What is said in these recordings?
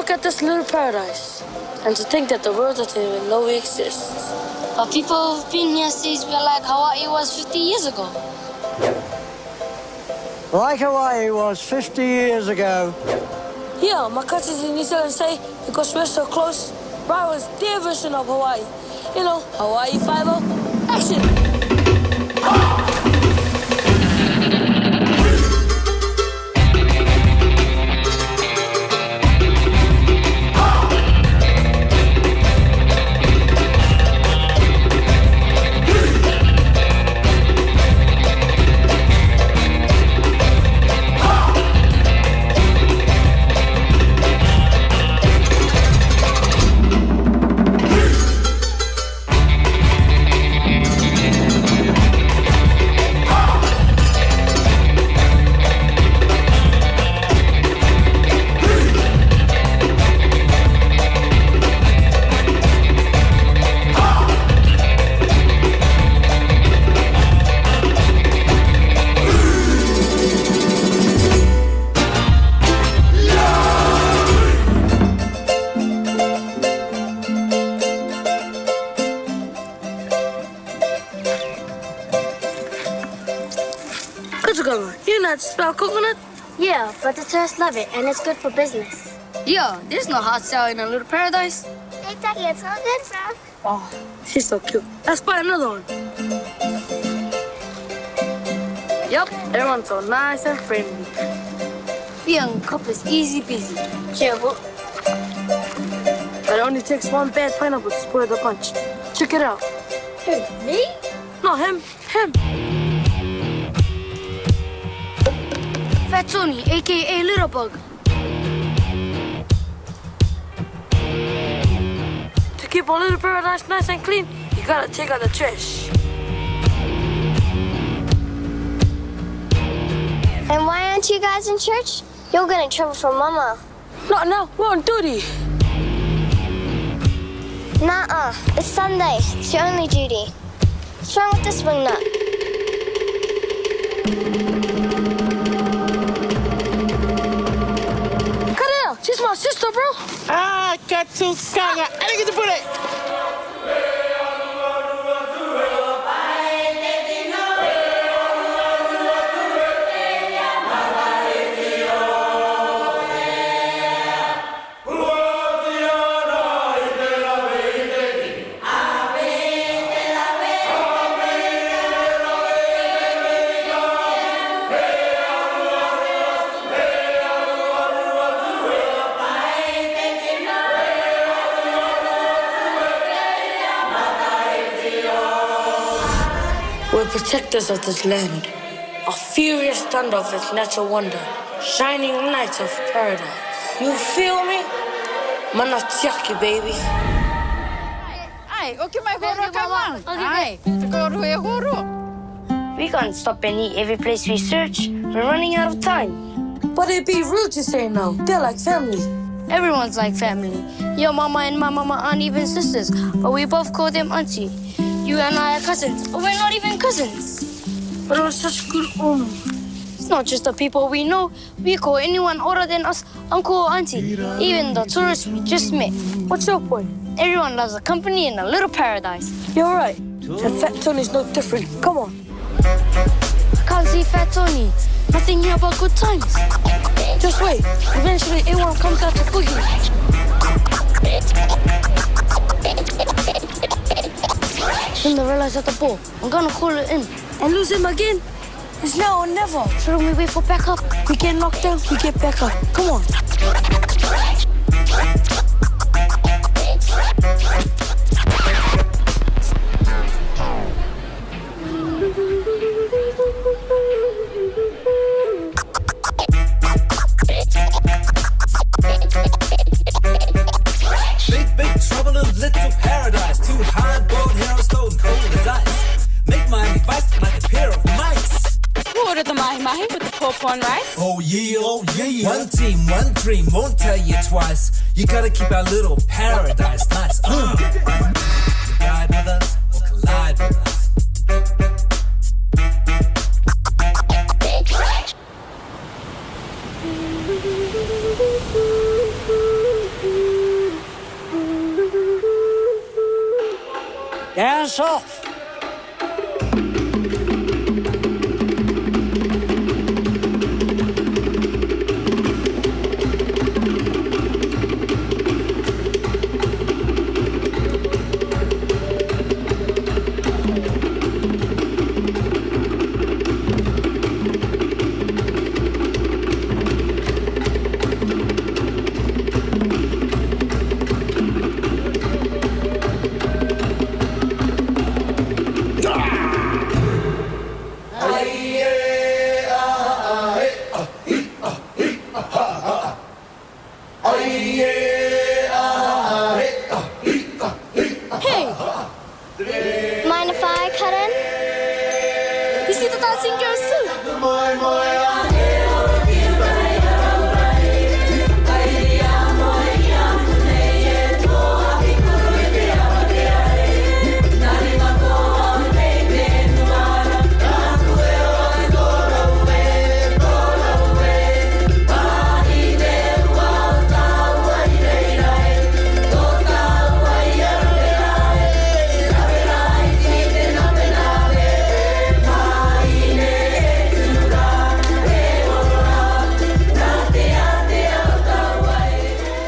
look at this little paradise, and to think that the world doesn't even know we exist. But people have been here since like Hawaii was 50 years ago. Like Hawaii was 50 years ago. Yeah, my cousins in New Zealand say because we're so close, Rai was their version of Hawaii. You know, Hawaii 5-0, action! You know how to spell coconut? Yeah, but the tourists love it, and it's good for business. Yeah, there's no hard sell in a little paradise. Hey, Ducky, it's all good, bro. Oh, she's so cute. Let's buy another one. Yup, everyone's so nice and friendly. Being a couple is easy peasy. Careful. But it only takes one bad pineapple to spoil the punch. Check it out. Who, me? No, him. Fat Tony, a.k.a. Little Bug. To keep a little paradise nice and clean, you gotta take out the trash. And why aren't you guys in church? You'll get in trouble from Mama. Not now, we're on duty. Nuh-uh. It's Sunday. It's your only duty. What's wrong with this wing nut? She's my sister, bro. Ah, Katu Kanga. I didn't get to put it. We're protectors of this land, a furious thunder of its natural wonder, shining lights of paradise. You feel me? Manatiaki, baby. Ai, o ke mai horo ka man. Ai, te koro e horo. We can't stop and eat every place we search. We're running out of time. But it'd be rude to say no. They're like family. Everyone's like family. Your mama and my mama aren't even sisters, but we both call them auntie. You and I are cousins, but we're not even cousins. But it was such good It's not just the people we know. We call anyone older than us uncle or auntie, even the tourists we just met. What's your point? Everyone loves a company in a little paradise. You're right. And Fat Tony's no different. Come on. I can't see Fat Tony. Nothing here but good times. Just wait. Eventually, everyone comes out to boogie. Then they realize at the ball. I'm gonna call it in. And lose him again? It's now or never. Shouldn't we wait for backup? We get knocked down, we get back up. Come on. Big trouble in little paradise. Too hard, bold hair, stone cold as ice. Make my advice like a pair of mice. Who ordered the mahi-mahi with the popcorn rice? Oh yeah, oh yeah. One team, one dream, won't tell you twice. You gotta keep our little paradise nice. Ride with us or collide with us. dance off. Mind if I cut in? You see the dancing girls too?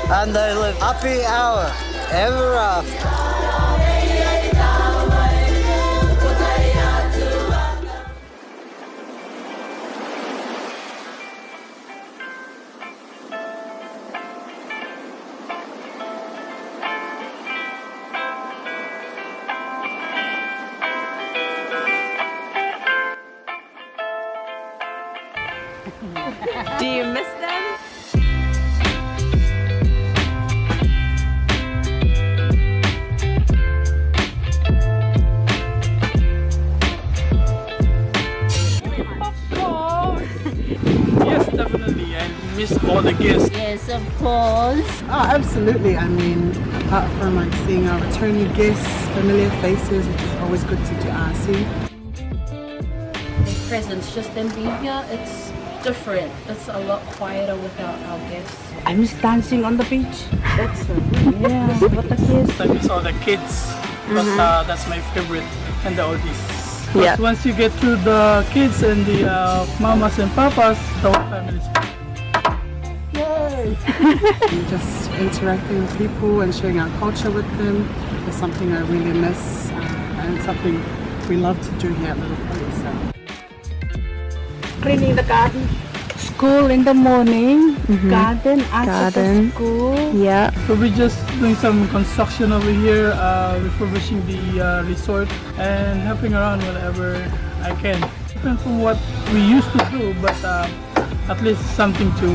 And they live happy hour ever after. Do you miss them? Yes, definitely. I miss all the guests. Yes, of course. Oh, absolutely. I mean, apart from like seeing our returning guests, familiar faces, which is always good to see. Their presence, just them being here, it's different. It's a lot quieter without our guests. I miss dancing on the beach. That's yeah, what the kids. I miss all the kids. Because that's my favorite, and the oldies. Yeah. Once you get to the kids and the mamas and papas, the whole family is Yay! Just interacting with people and sharing our culture with them is something I really miss, and it's something we love to do here at Little Polly. So. Cleaning the garden. School in the morning. Garden after school. Yeah. So we're just doing some construction over here, refurbishing the resort and helping around whenever I can. Different from what we used to do, but at least something to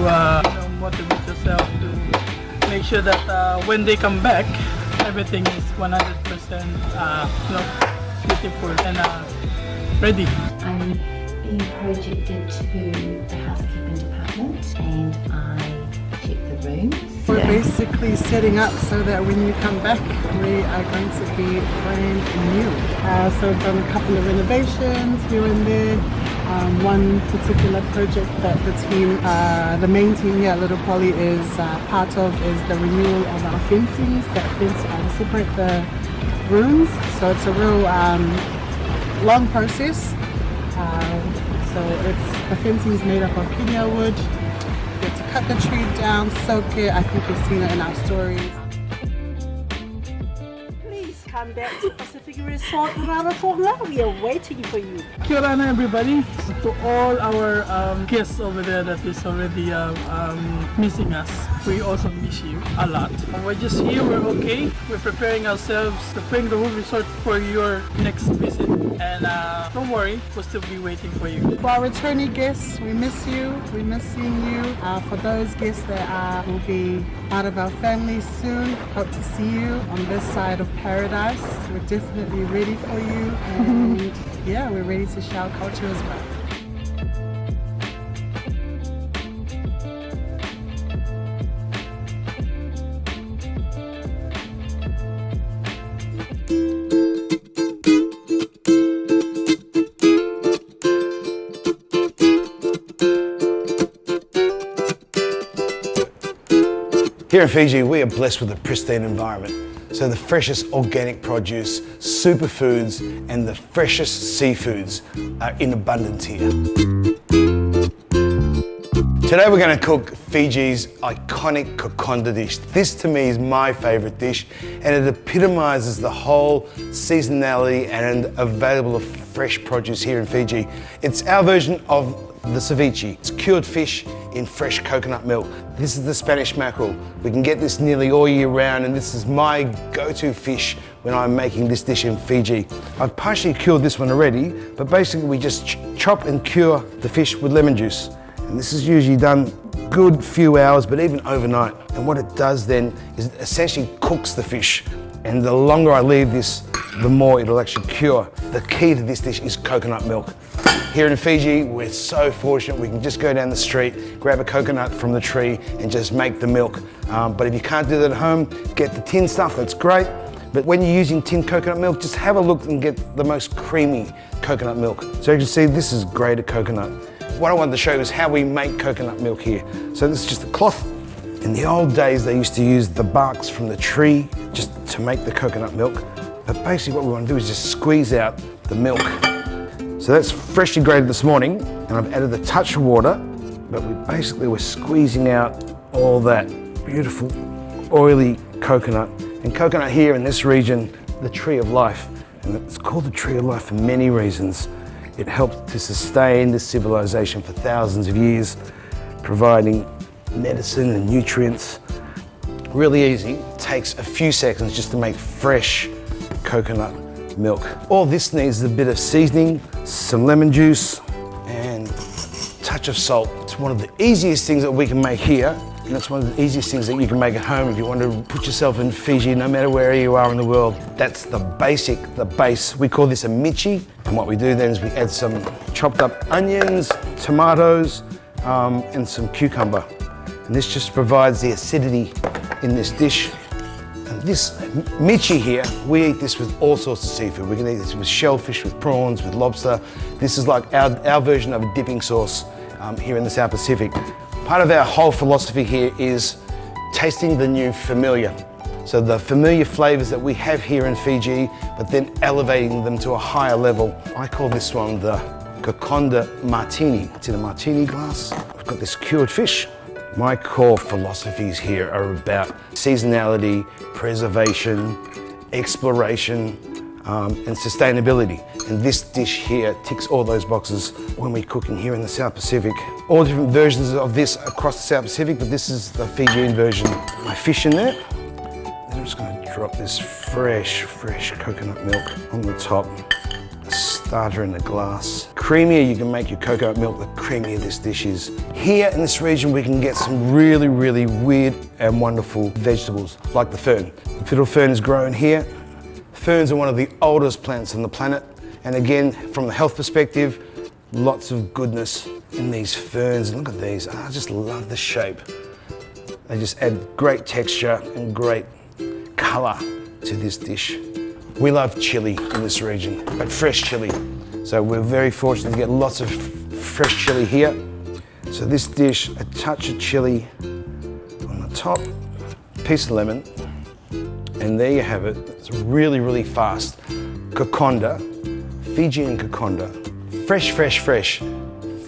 motivate yourself to make sure that when they come back, everything is 100% beautiful and ready. I'm being projected to the housekeeping department and I check the rooms. We're basically setting up so that when you come back, we are going to be brand new. So we've done a couple of renovations here and there. One particular project that the team, the main team here at Little Polly is part of is the renewal of our fencings that separate the rooms. So it's a real long process. So the fencing is made up of pinya wood. You have to cut the tree down, soak it. I think you've seen it in our stories. Please come back to Pacific Resort Rarotonga. We are waiting for you. Kia ora everybody. To all our guests over there that is already missing us, we also miss you a lot. We're just here, we're okay. We're preparing ourselves, preparing the whole resort for your next visit. And don't worry, we'll still be waiting for you. For our returning guests, we miss you. We miss seeing you. For those guests that will be part of our family soon, hope to see you on this side of paradise. We're definitely ready for you. And yeah, we're ready to share our culture as well. Here in Fiji, we are blessed with a pristine environment. So the freshest organic produce, superfoods, and the freshest seafoods are in abundance here. Today we're going to cook Fiji's iconic kokonda dish. This to me is my favourite dish, and it epitomises the whole seasonality and available of fresh produce here in Fiji. It's our version of the ceviche. It's cured fish in fresh coconut milk. This is the Spanish mackerel. We can get this nearly all year round, and this is my go-to fish when I'm making this dish in Fiji. I've partially cured this one already, but basically we just chop and cure the fish with lemon juice. And this is usually done good few hours, but even overnight. And what it does then is it essentially cooks the fish. And the longer I leave this, the more it'll actually cure. The key to this dish is coconut milk. Here in Fiji, we're so fortunate. We can just go down the street, grab a coconut from the tree and just make the milk. But if you can't do that at home, get the tin stuff, that's great. But when you're using tin coconut milk, just have a look and get the most creamy coconut milk. So you can see this is grated coconut. What I wanted to show you is how we make coconut milk here. So this is just a cloth. In the old days, they used to use the barks from the tree just to make the coconut milk. But basically what we want to do is just squeeze out the milk. So that's freshly grated this morning, and I've added a touch of water, but we're squeezing out all that beautiful, oily coconut. And coconut here in this region, the tree of life. And it's called the tree of life for many reasons. It helped to sustain this civilization for thousands of years, providing medicine and nutrients. Really easy. It takes a few seconds just to make fresh coconut milk. All this needs is a bit of seasoning, some lemon juice, and a touch of salt. It's one of the easiest things that we can make here, and it's one of the easiest things that you can make at home if you want to put yourself in Fiji, no matter where you are in the world. That's the base. We call this a michi, and what we do then is we add some chopped up onions, tomatoes, and some cucumber. And this just provides the acidity in this dish. And this michi here, we eat this with all sorts of seafood. We can eat this with shellfish, with prawns, with lobster. This is like our version of a dipping sauce here in the South Pacific. Part of our whole philosophy here is tasting the new familiar. So the familiar flavors that we have here in Fiji, but then elevating them to a higher level. I call this one the kokonda martini. It's in a martini glass. I've got this cured fish. My core philosophies here are about seasonality, preservation, exploration, and sustainability. And this dish here ticks all those boxes when we're cooking here in the South Pacific. All different versions of this across the South Pacific, but this is the Fijian version. My fish in there. Then I'm just going to drop this fresh coconut milk on the top. A starter in a glass. Creamier you can make your coconut milk, the creamier this dish is. Here in this region we can get some really weird and wonderful vegetables, like the fern. The fiddle fern is grown here. Ferns are one of the oldest plants on the planet, and again, from the health perspective, lots of goodness in these ferns. And look at these, I just love the shape. They just add great texture and great colour to this dish. We love chili in this region, but fresh chili. So we're very fortunate to get lots of fresh chili here. So this dish, a touch of chili on the top, piece of lemon, and there you have it. It's really fast. Kokonda, Fijian kokonda. Fresh.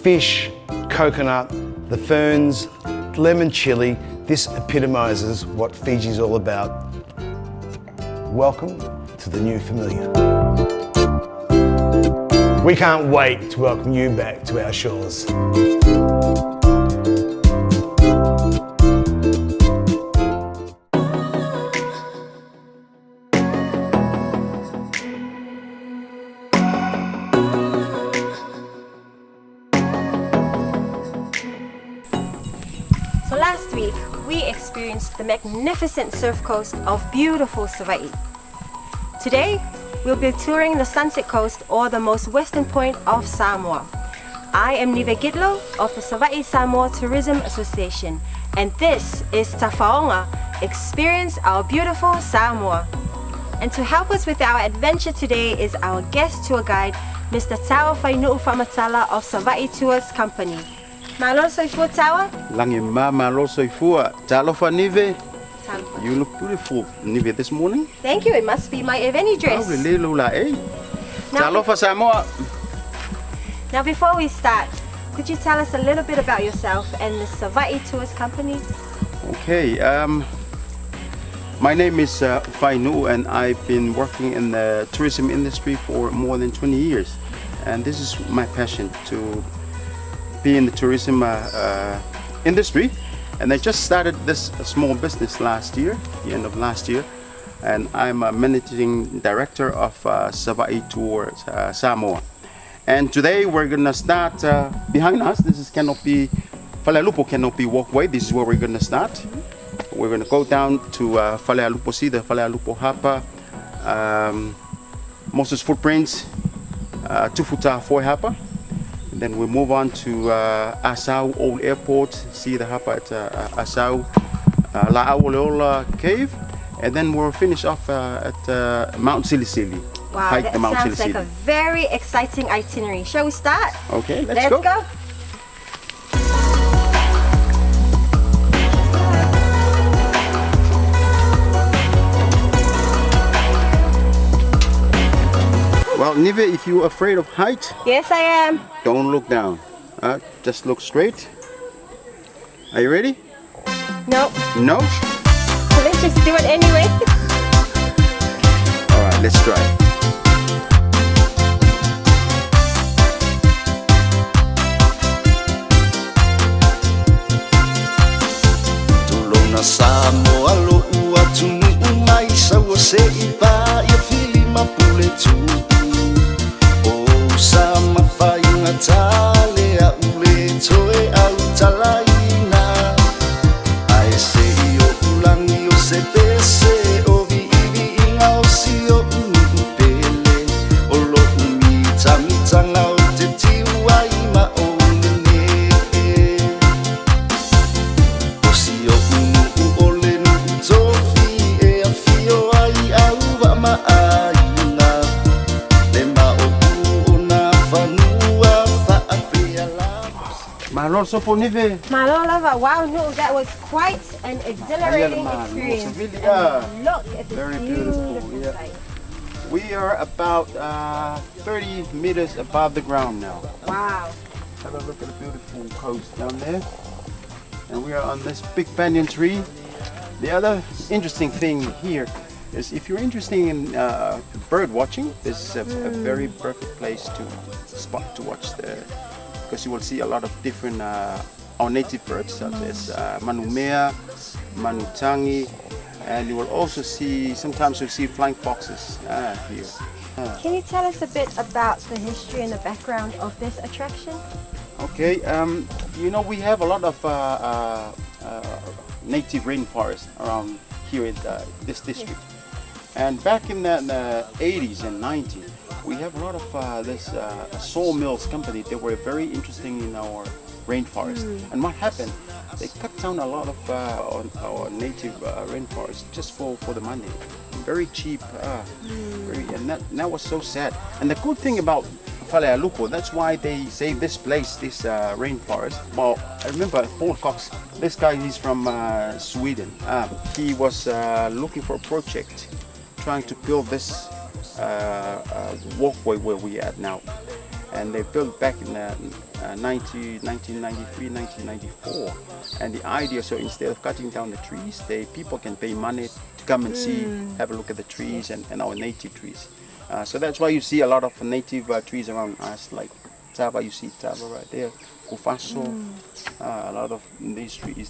Fish, coconut, the ferns, lemon chili. This epitomizes what Fiji's all about. Welcome to the new familiar. We can't wait to welcome you back to our shores. So last week, we experienced the magnificent surf coast of beautiful Savaii. Today, we'll be touring the Sunset Coast, or the most western point of Samoa. I am Nive Gidlow of the Savaii Samoa Tourism Association, and this is Tafaonga, Experience Our Beautiful Samoa. And to help us with our adventure today is our guest tour guide, Mr. Tawa Whainu'u Whamatala of Savaii Tours Company. Malo soifua Tawa? Langi ma malo soifua. Talofa Nive, Tampa. You look beautiful, Nivea, this morning. Thank you. It must be my Eveni dress. Now, before we start, could you tell us a little bit about yourself and the Sava'i Tours Company? Okay. My name is Fainu, and I've been working in the tourism industry for more than 20 years. And this is my passion, to be in the tourism industry. And I just started this small business last year, the end of last year. And I'm a managing director of Sava'i Tours Samoa. And today we're gonna start behind us. This is Falealupo Canopy Walkway. This is where we're gonna start. We're gonna go down to Falealupo, see the Falealupo Hapa, Moses Footprints, Tufuta Foi Hapa. And then we move on to Asau Old Airport, see the Hapa at Asau, La Auleola Cave, and then we'll finish off at Mount Silisili. Wow, that sounds like a very exciting itinerary. Shall we start? Okay, let's go. Well, Nive, if you're afraid of height, yes, I am. Don't look down. Just look straight. Are you ready? No. No? So let's just do it anyway. All right, let's try. Samoa lo'ua tunu'u mai saua se'i paia filima pule tu'u o sa mawhaiunga tale a ule toe au talaina ae se'i o ulangi o se pese o vi'ivi inga o si o unu'u pele o lo'u mitamita o te tiu ai ma o nene o si o Malolava, wow, no, that was quite an exhilarating experience. Look at this very beautiful sight. We are about 30 meters above the ground now. Wow. Have a look at the beautiful coast down there. And we are on this big banyan tree. The other interesting thing here is if you're interested in bird watching, this is a very perfect place to watch because you will see a lot of different our native birds such as manumea, manutangi, and you will also see, sometimes you'll see flying foxes here. Can you tell us a bit about the history and the background of this attraction? Okay, you know, we have a lot of native rainforest around here in this district. And back in the 80s and 90s, we have a lot of this sawmills company. They were very interesting in our rainforest. And what happened? They cut down a lot of our native rainforest just for the money. Very cheap, and that was so sad. And the good thing about Falealupo, that's why they say this place, this rainforest. Well, I remember Paul Cox, this guy, he's from Sweden. He was looking for a project, trying to build this walkway where we are at now. And they built back in 1993, 1994. And the idea, so instead of cutting down the trees, people can pay money to come and see, have a look at the trees and our native trees. So that's why you see a lot of native trees around us, like Tava, you see Tava right there, Kufaso, a lot of these trees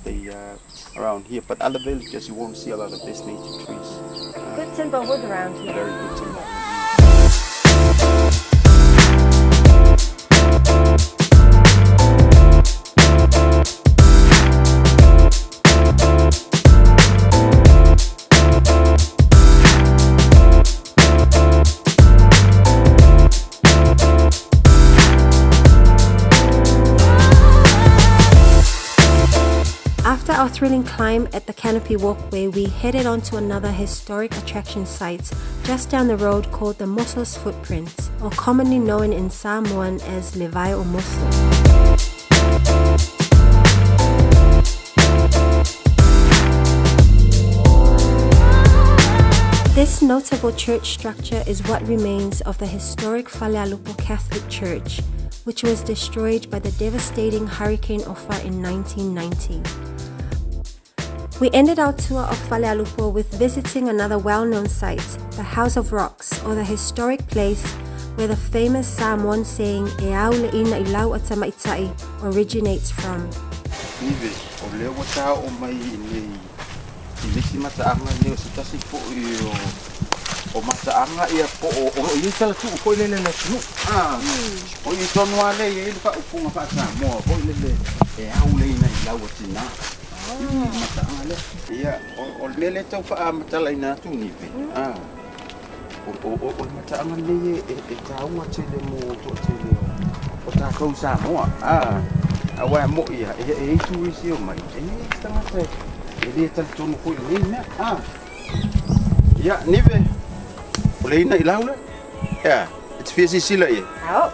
around here. But other villages, you won't see a lot of these native trees. Good timber wood around here. Very good timber. After our thrilling climb at the Canopy Walkway, we headed on to another historic attraction site just down the road called the Moses Footprints, or commonly known in Samoan as Leva'i o Moso. This notable church structure is what remains of the historic Falealupo Catholic Church, which was destroyed by the devastating Hurricane Ofa in 1990. We ended our tour of Falealupo with visiting another well-known site, the House of Rocks, or the historic place where the famous Samoan saying "E au le'ina I lau ata maitai" originates from. Nive, o leo wata o mai nei nisi mataanga leo se tasi po o mataanga ia po o i tala tu ko lele le tu o i tonu ale i pa upunga pa Samoa ko lele e au le'ina I lau atina mataanga le ia o lele tau fa matala ina tu nive o mataanga le e taunga tele mo to tele o ta kau Samoa awa mo ia e tu isi o mai e tangata e le tal tonu ko le na ia nive o le ina I laula ia it's fisi sila ia au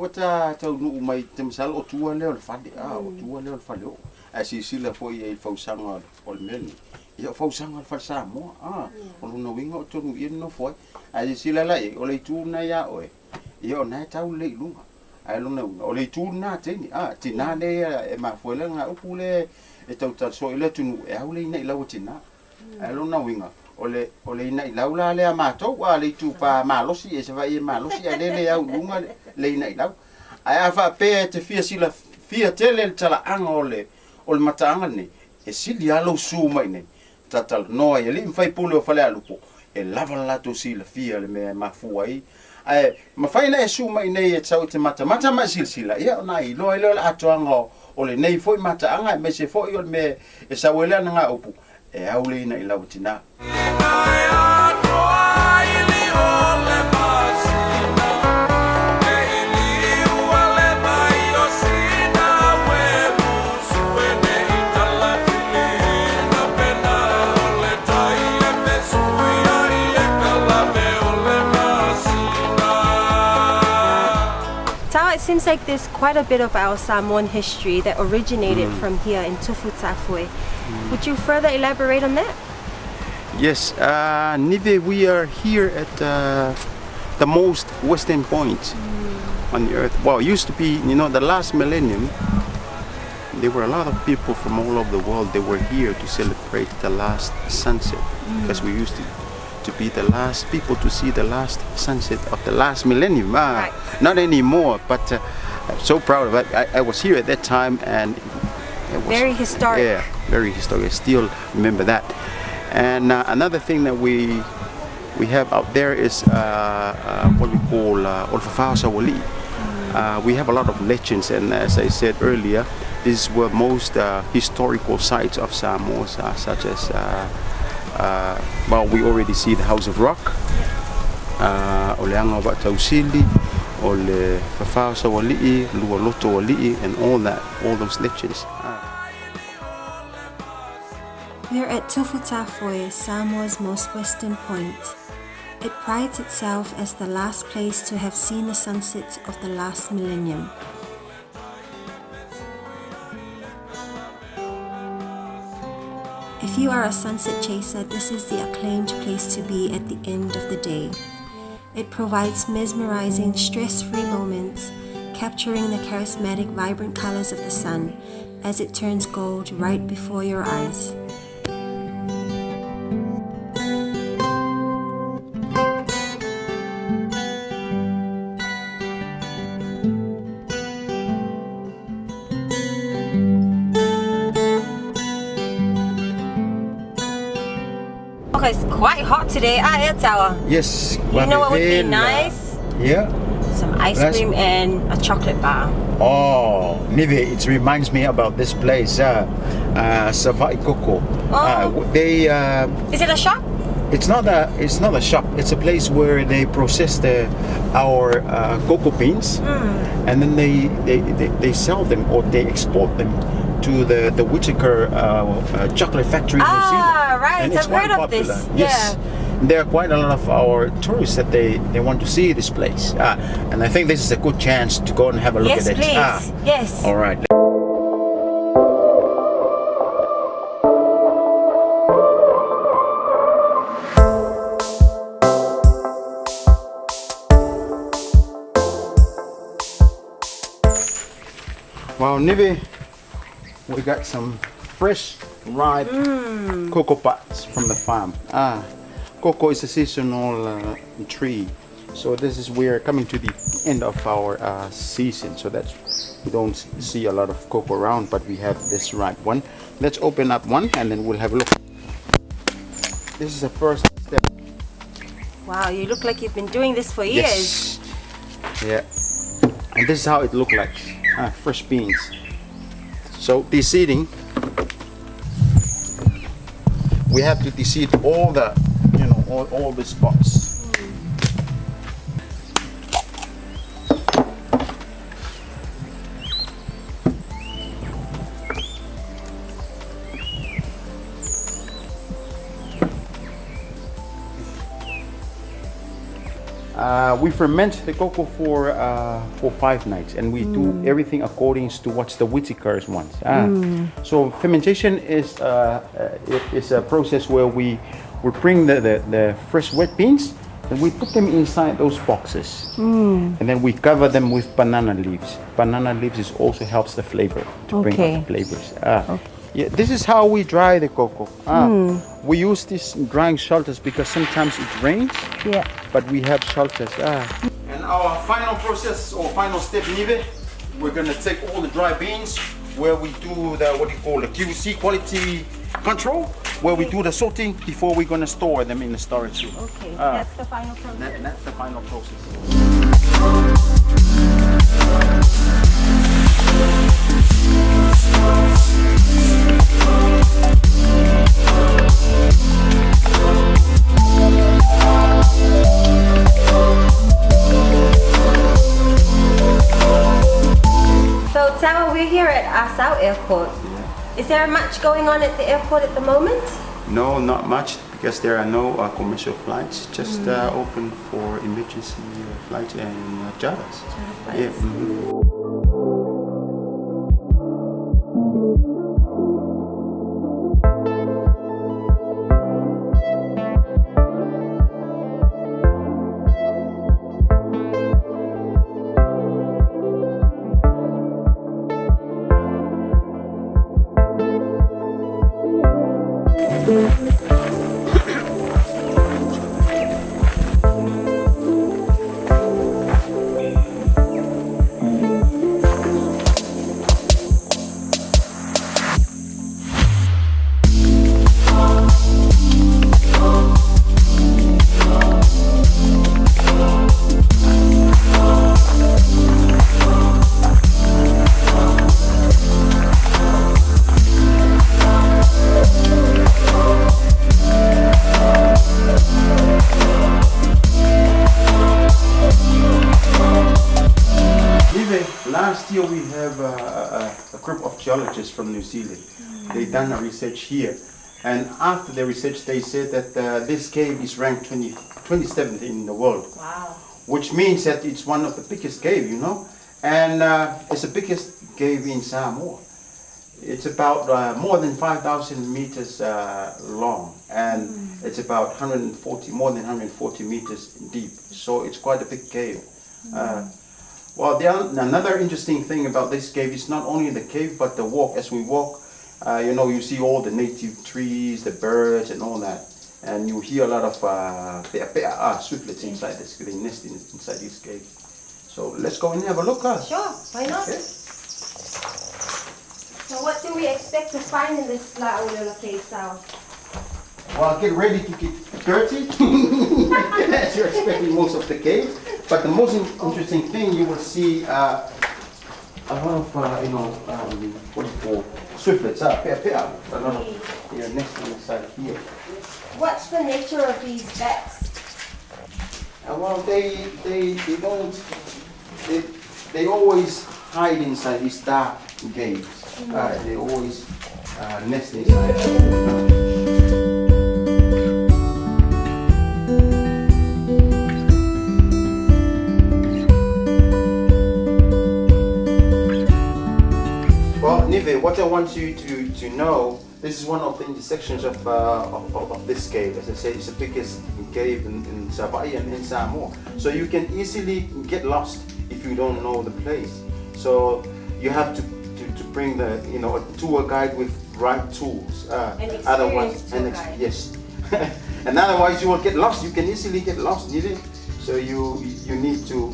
wata tau nu mai temsal o tua leo le fade o tua leo le fale o asi sila foi e fausanga o meni ia fausanga al falsa mo o luna winga o tonu ia no foi asi sila lai o le tu na ia o ia na tau le lunga ai luna o le tu na teni tina le e ma foi le nga upule e tau ta so ile tunu e au le ina I lau tina ai luna winga o le ina I laula le amato wa le tu pa malosi e se vai malosi a le au lunga le ina I lau ai afa pe te fia sila fia tele le tala anga o le mataanga ne e sili alo su mai ne tatal no ai le mfai pule o Falealupo e lava lato sila fia le me mafua ai ai mafai na e su mai ne e tau te mata ma sila ia na I lo le atoanga o le nei foi mataanga me se foi o me e sawela nga upu e au le ina I lau tina It seems like there's quite a bit of our Samoan history that originated from here in Tufutafue. Would you further elaborate on that? Yes, Nive, we are here at the most western point on the earth. Well, it used to be, the last millennium, there were a lot of people from all over the world. They were here to celebrate the last sunset because we used to be the last people to see the last sunset of the last millennium. Right. Not anymore, but I'm so proud of it. I was here at that time and it was very historic. Yeah, very historic. I still remember that. And another thing that we have out there is what we call Olfafao Sawali. We have a lot of legends, and as I said earlier, these were most historical sites of Samoa, such as well, we already see the House of Rock, Oleanga Watausili, Ole Fafao Sawali'i, Lualoto Wali'i, and all those legends. We're at Tufutafue, Samoa's most western point. It prides itself as the last place to have seen the sunset of the last millennium. If you are a sunset chaser, this is the acclaimed place to be at the end of the day. It provides mesmerizing, stress-free moments, capturing the charismatic, vibrant colors of the sun as it turns gold right before your eyes. It's quite hot today, Etawa. Yes. You know what would be nice? Yeah. Some ice cream and a chocolate bar. Oh, Nive, it reminds me about this place, Savai Coco. Oh. They. Is it a shop? It's not a shop. It's a place where they process our cocoa beans, and then they sell them or they export them to the Whittaker chocolate factory in New Zealand. Right. And it's I've heard quite of popular. this. Yes. Yeah. There are quite a lot of our tourists that they want to see this place, and I think this is a good chance to go and have a look at it. Yes, please. Yes. All right. Well, Nivi, we got some fresh, ripe cocoa pods from the farm. Cocoa is a seasonal tree, so we're coming to the end of our season, so we don't see a lot of cocoa around, but we have this ripe one. Let's open up one and then we'll have a look. This is the first step. Wow, you look like you've been doing this for years. Yes. Yeah. And this is how it looks like. Fresh beans. So de-seeding, we have to de-seed all the, all the spots. We ferment the cocoa for 5 nights, and we do everything according to what the Whittaker's wants. So fermentation is a process where we bring the fresh wet beans and we put them inside those boxes, and then we cover them with banana leaves. Banana leaves also helps the flavor to bring out the flavors. Yeah, this is how we dry the cocoa. We use these drying shelters because sometimes it rains. Yeah. But we have shelters. And our final process or final step, Nive, we're gonna take all the dry beans where we do the the QC quality control, where we do the sorting before we're gonna store them in the storage room. Okay, that's the final process. That's the final process. So Tara, we're here at Asau Airport. Is there much going on at the airport at the moment? No, not much, because there are no commercial flights, just open for emergency flights and charters. Yeah. Last year we have a group of geologists from New Zealand. They done a research here, and after the research they said that this cave is ranked 27th in the world. Wow. Which means that it's one of the biggest cave, and it's the biggest cave in Samoa. It's about more than 5,000 meters long, and it's about more than 140 meters deep. So it's quite a big cave. Well, another interesting thing about this cave is not only the cave, but the walk. As we walk, you see all the native trees, the birds, and all that. And you hear a lot of swiftlets inside this. They nest inside this cave. So let's go and have a look. Sure, why not? Okay. So what do we expect to find in this little cave, Sal? Well, get ready to get dirty, as you're expecting most of the cave. But the most interesting thing you will see a lot of what do you call swiftlets, pea. A lot of nesting inside here. What's the nature of these bats? Well, they always hide inside these dark caves. They always nest inside. Well, Nive, what I want you to know, this is one of the intersections of this cave. As I said, it's the biggest cave in Savaii and in Samoa. So you can easily get lost if you don't know the place. So you have to bring a tour guide with right tools. Otherwise, yes. And otherwise you will get lost. You can easily get lost, so you need to.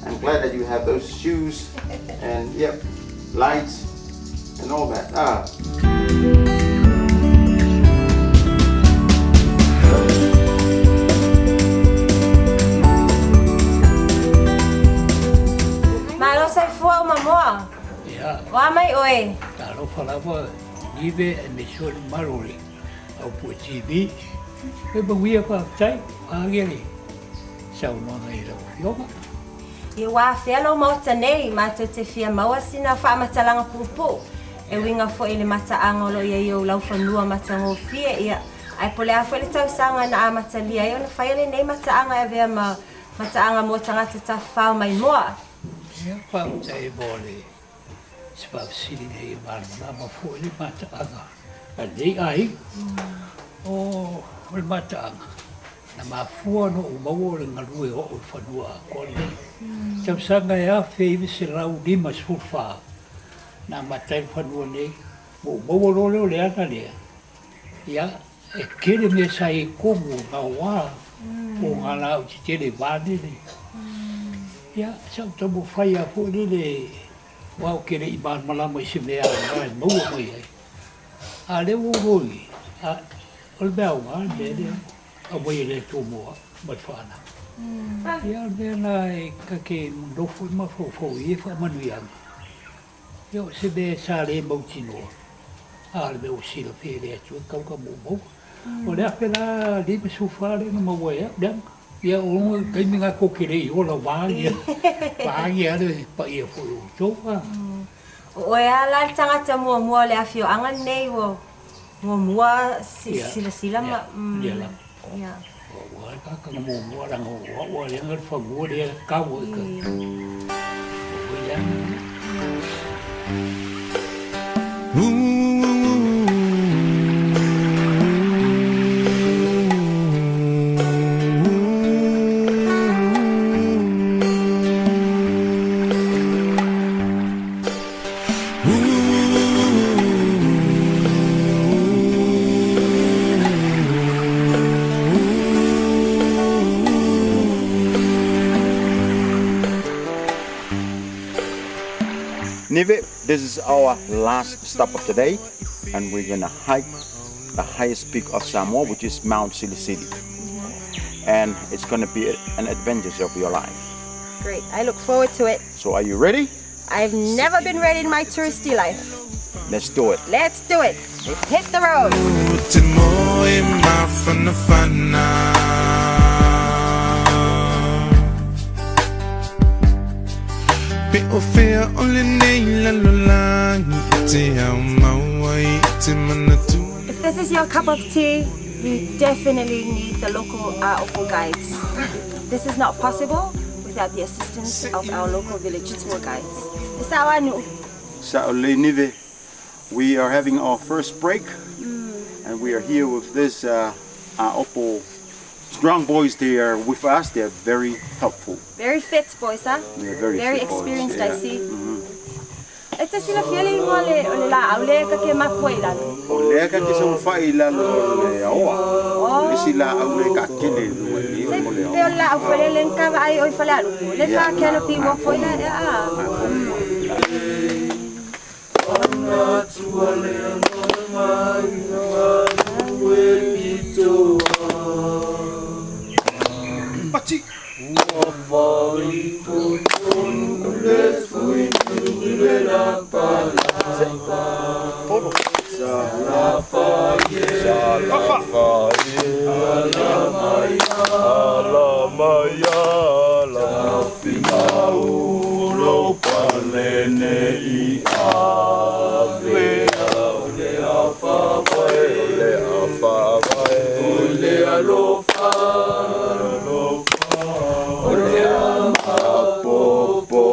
I'm glad that you have those shoes and lights and all that. Malo sa fuwa mamoa. Wa mai oi. Talo falava Nive and Michelle Marori au po TV. Pe bangia pa tai ageli. Sau no ngai ro yoga. I wa felo mo tanei ma te fia maua sina fa matalanga pupu. E winga fo ile mataanga lo ia yo lau fanua matango fie ia. Ai pole a fo le tau sanga na amatalia yo na faile nei mataanga e vea mataanga mo tangata ta fa mai moa. Ia pa tai bole. Spa sili nei marna ma fo ile mataanga. Alei ai. O le mataanga. Na mafua no umawo le ngalue o fanua ko le. Tau sanga ia feive se rau lima sfufa. Na matai fanua nei mo mo le le ana le ya e kele me sai como na wa o ngala o te le vade le ya sa to mo fai a po le wa o kele i ban mala mo se me a mo mo ai a le wo goi a o be au ma le a mo le to mo ma fana ya be na ka ke no fu ma fo i fa manuia yo se be sale moutino al be usilo fere tu kau mo o le apela di be sufare no mo ya dan ya o kai minga ko kire o la va ya le pa ia fo to fa o ya la tanga mo le afio angan nei wo mo sila ma ya o ka mo rang o le ngal fa mo le ka wo ka Nive, this is our last stop of the day, and we're gonna hike the highest peak of Samoa, which is Mount Silisili. And it's gonna be an adventure of your life. Great, I look forward to it. So are you ready? I've never been ready in my touristy life. Let's do it. Let's do it. Let's hit the road. If this is your cup of tea, you definitely need the local Opo guides. This is not possible without the assistance of our local village tour guides. Nive, we are having our first break, and we are here with this Opo strong boys. They are with us. They are very helpful. Very fit boys, huh? They're very experienced, boys, I see. Ito sila feeling mo le la ole ka ke mapoy la. Ole ka ke so fai la le awa. Le sila ole ka ke le mo le. Te la ofele len ka ai oi fala lu. Le ka ke no pi mo foi la a. Ana tuale no mai na we pito. Pati. Wa vai ko le foi alofa, ole amapopo,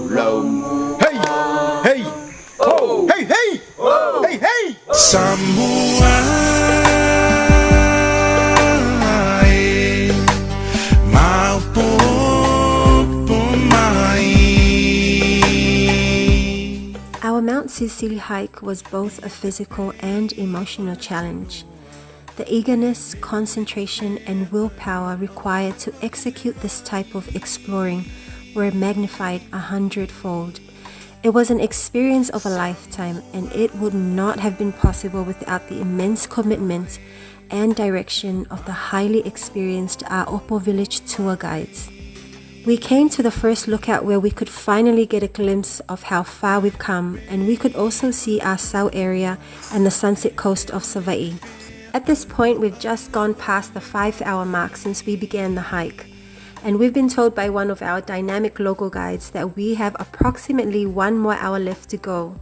lau. Hey, hey, oh, hey, hey, oh, hey, hey. Our Mount Sicily hike was both a physical and emotional challenge. The eagerness, concentration, and willpower required to execute this type of exploring were magnified 100-fold. It was an experience of a lifetime, and it would not have been possible without the immense commitment and direction of the highly experienced Aopo Village tour guides. We came to the first lookout where we could finally get a glimpse of how far we've come, and we could also see our Sau area and the sunset coast of Savaii. At this point, we've just gone past the 5-hour mark since we began the hike, and we've been told by one of our dynamic local guides that we have approximately 1 more hour left to go.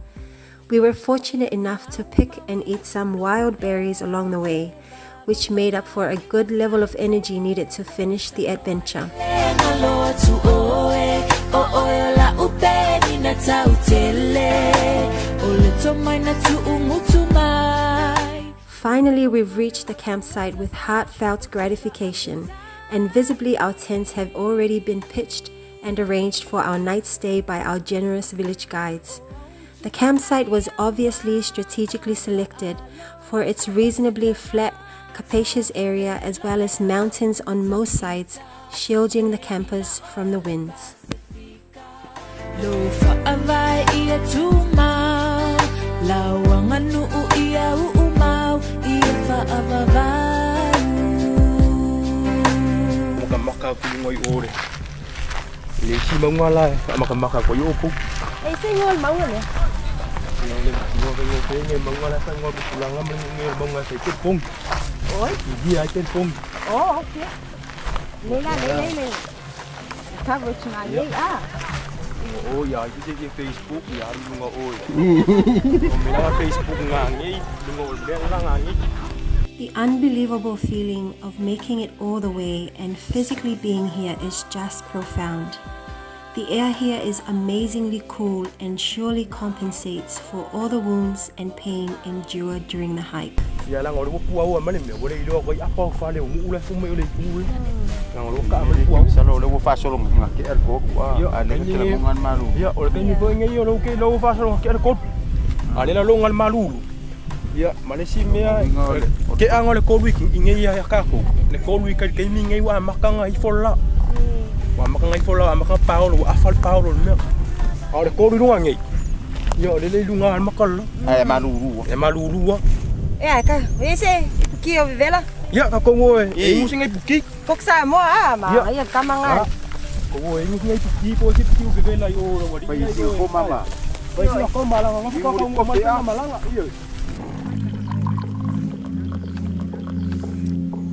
We were fortunate enough to pick and eat some wild berries along the way, which made up for a good level of energy needed to finish the adventure. Finally, we've reached the campsite with heartfelt gratification, and visibly our tents have already been pitched and arranged for our night stay by our generous village guides. The campsite was obviously strategically selected for its reasonably flat, capacious area, as well as mountains on most sides, shielding the campers from the winds. The unbelievable feeling of making it all the way and physically being here is just profound. The air here is amazingly cool and surely compensates for all the wounds and pain endured during the hike.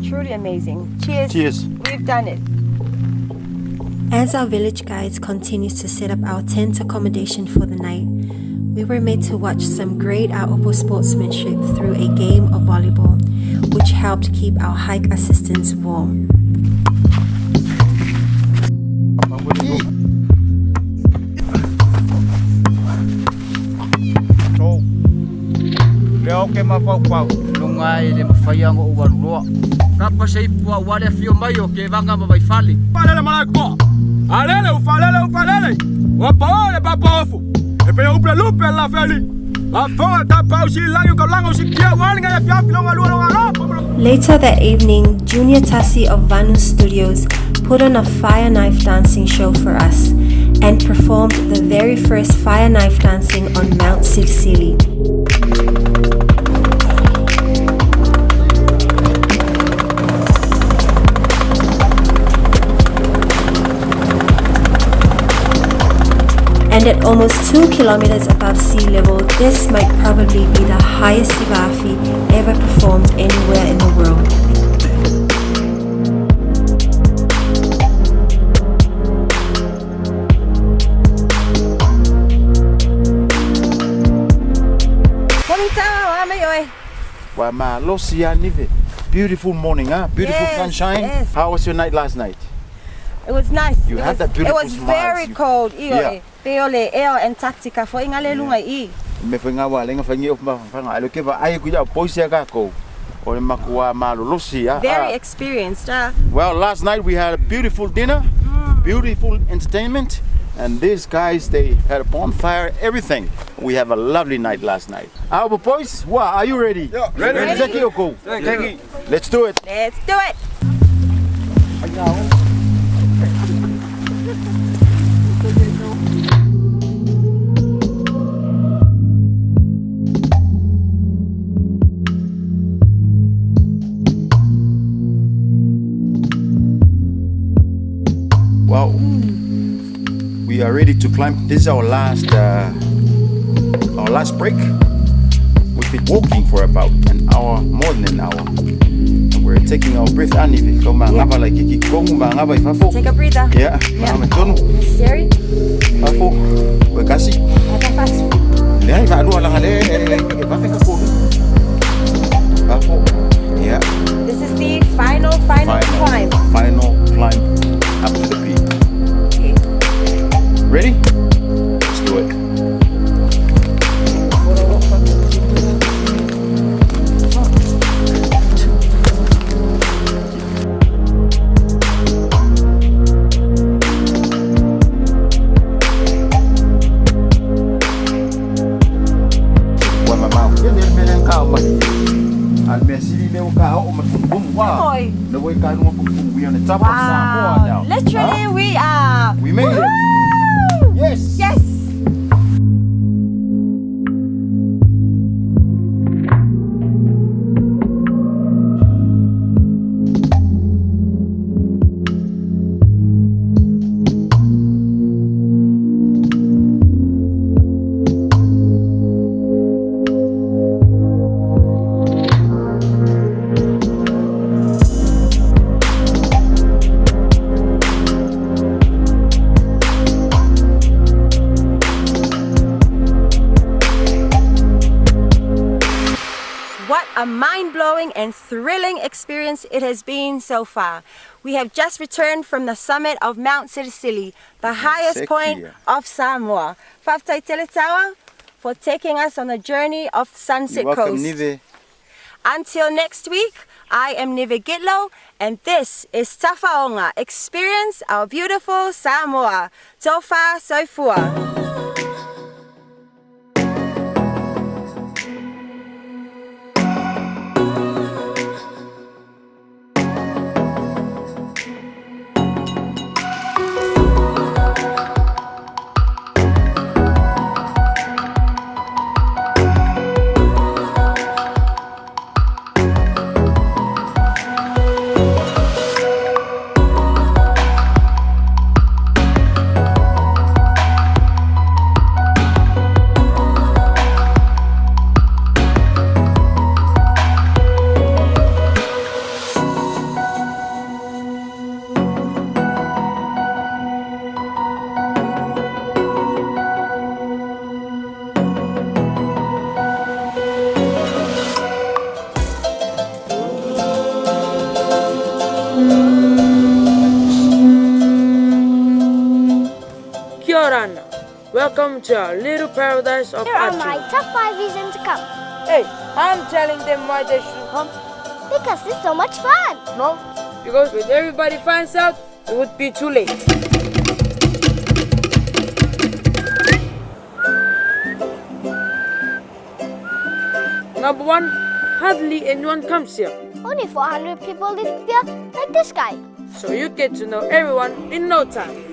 Truly amazing. Cheers. Cheers. We've done it. As our village guides continued to set up our tent accommodation for the night, we were made to watch some great Aopo sportsmanship through a game of volleyball, which helped keep our hike assistants warm. Later that evening, Junior Tassi of Vanu Studios put on a fire knife dancing show for us and performed the very first fire knife dancing on Mount Sicily. And at almost 2 kilometers above sea level, this might probably be the highest sivafi ever performed anywhere in the world. beautiful morning, huh? Beautiful sunshine. Yes. How was your night last night? It was nice. You had that beautiful It was smiles. very cold. Yeah. Peole eo Antarctica fo ingale lunga I. Me whainga wa lenga whaingi o whanga alo ke wa ai kuia poisia ka ko. O le makua malolosi, ah. Very experienced. Well, last night we had a beautiful dinner, beautiful entertainment, and these guys, they had a bonfire, everything. We have a lovely night last night. Our boys, are you ready? Yeah, ready. Zeki or go? Zeki. Let's do it. Let's do it. Well, we are ready to climb. This is our last break. We've been walking for about an hour, more than an hour. And we're taking our breath. Take a breather. Yeah. Seri. Fafo. Bekasi. Yeah. This is the final climb. Final climb up to the peak. Okay. Ready? Let's do it. Wow. Literally, we are. We made it. Yes. Yes. A mind-blowing and thrilling experience it has been so far. We have just returned from the summit of Mount Sirisili, the highest point of Samoa. Faftai Teletawa for taking us on a journey of Sunset Coast. Nive. Until next week, I am Nive Gitlow, and this is Tafaonga. Experience our beautiful Samoa. Tofa Soifua. Welcome to our little paradise of Here are Achu. my top 5 reasons to come. Hey, I'm telling them why they should come. Because it's so much fun. No, because when everybody finds out, it would be too late. Number one, hardly anyone comes here. Only 400 people live here, like this guy. So you get to know everyone in no time.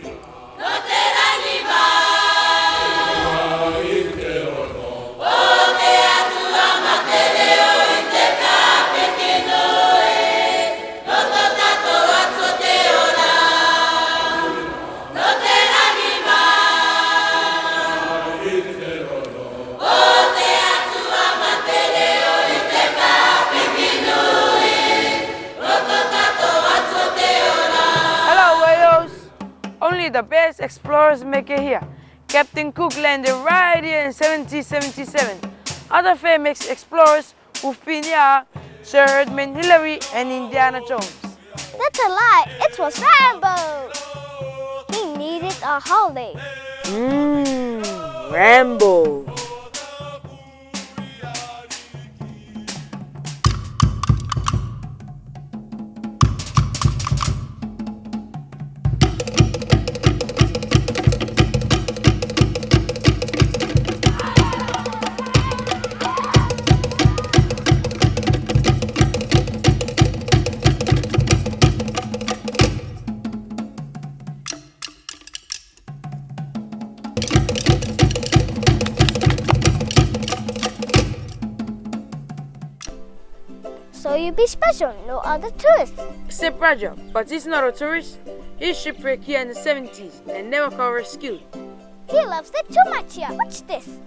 Only the best explorers make it here. Captain Cook landed right here in 1777. Other famous explorers who've been here Sir Edmund Hillary, and Indiana Jones. That's a lie. It was Rambo. He needed a holiday. Rambo. So you be special, no other tourists. Except Roger, but he's not a tourist. He's shipwrecked here in the 70s and never got rescued. He loves it too much here. Watch this.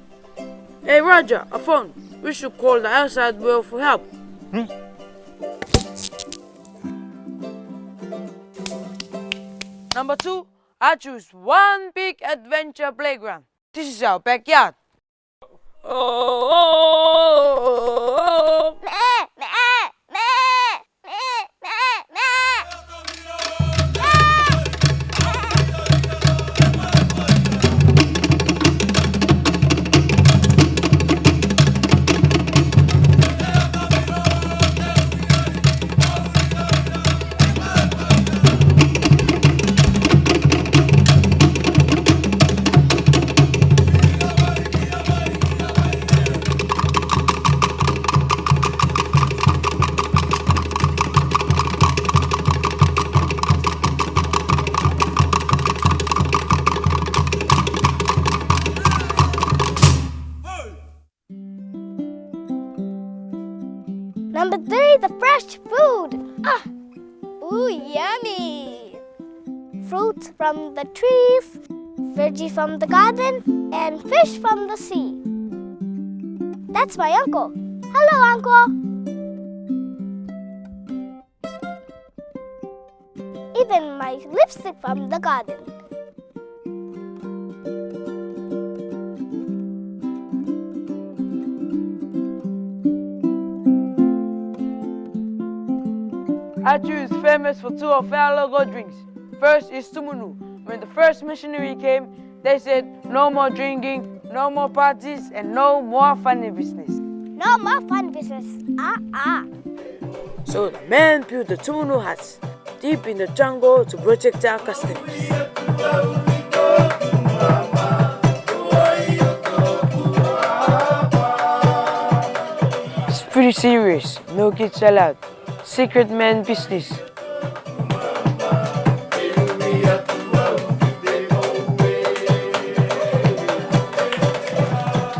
Hey Roger, a phone. We should call the outside world for help. Number 2, I choose one big adventure playground. This is our backyard. Number 3, the fresh food. Ooh, yummy. Fruit from the trees, veggie from the garden, and fish from the sea. That's my uncle. Hello, uncle. Even my lipstick from the garden. I choose famous for 2 of our logo drinks. First is Tumunu. When the first missionary came, they said no more drinking, no more parties, and no more funny business. No more fun business. So the man built the Tumunu huts deep in the jungle to protect our customs. It's pretty serious. No kids allowed. Secret man business.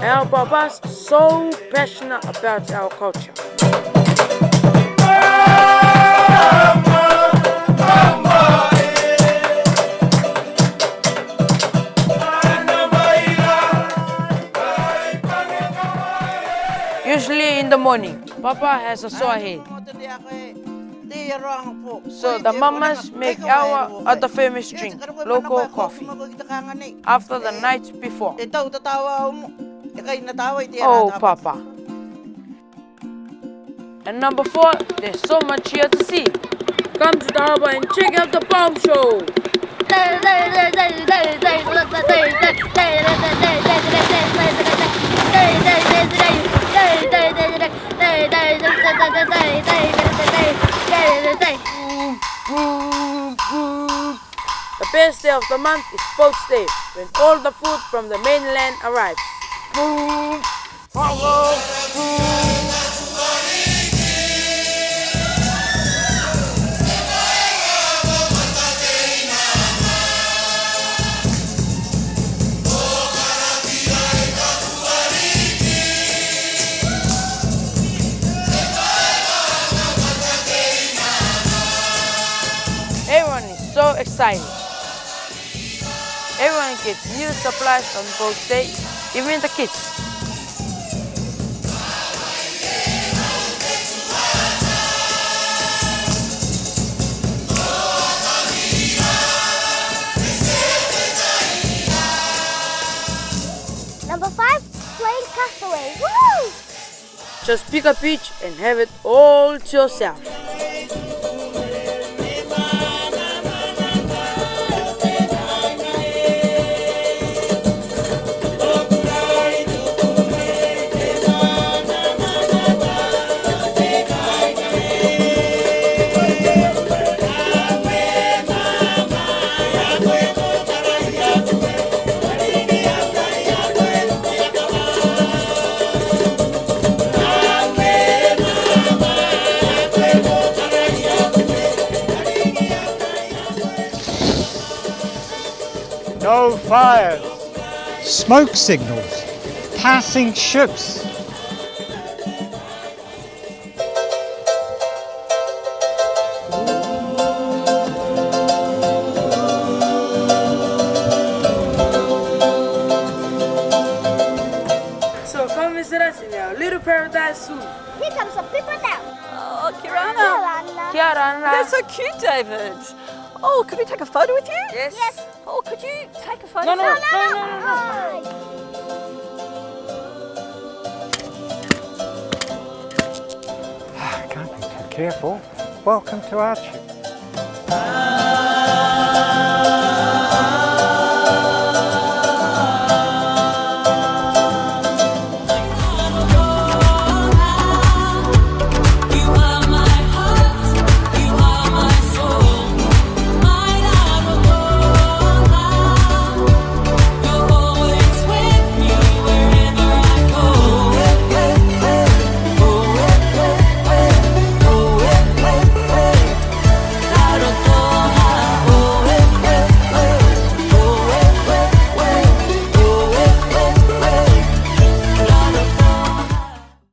Our papa's so passionate about our culture. Usually in the morning, Papa has a sore head. So the mamas make our other famous drink, local coffee, after the night before. Oh, Papa. And number 4, there's so much here to see. Come to the harbor and check out the bomb show. The best day of the month is Boats Day, when all the food from the mainland arrives. Everyone is so excited. Everyone gets new supplies on Boats Day, even the kids. Number 5, playing Castaway. Woo! Just pick a peach and have it all to yourself. No fires, smoke signals, passing ships. So come visit us in our little paradise soon. Here comes some people now. Oh, Kirana. Kiarana. That's so cute, David. Oh, could we take a photo with you? Yes. Yes. Oh, could you take a photo? No, no, with us? no. Can't be too careful. Welcome to our ship.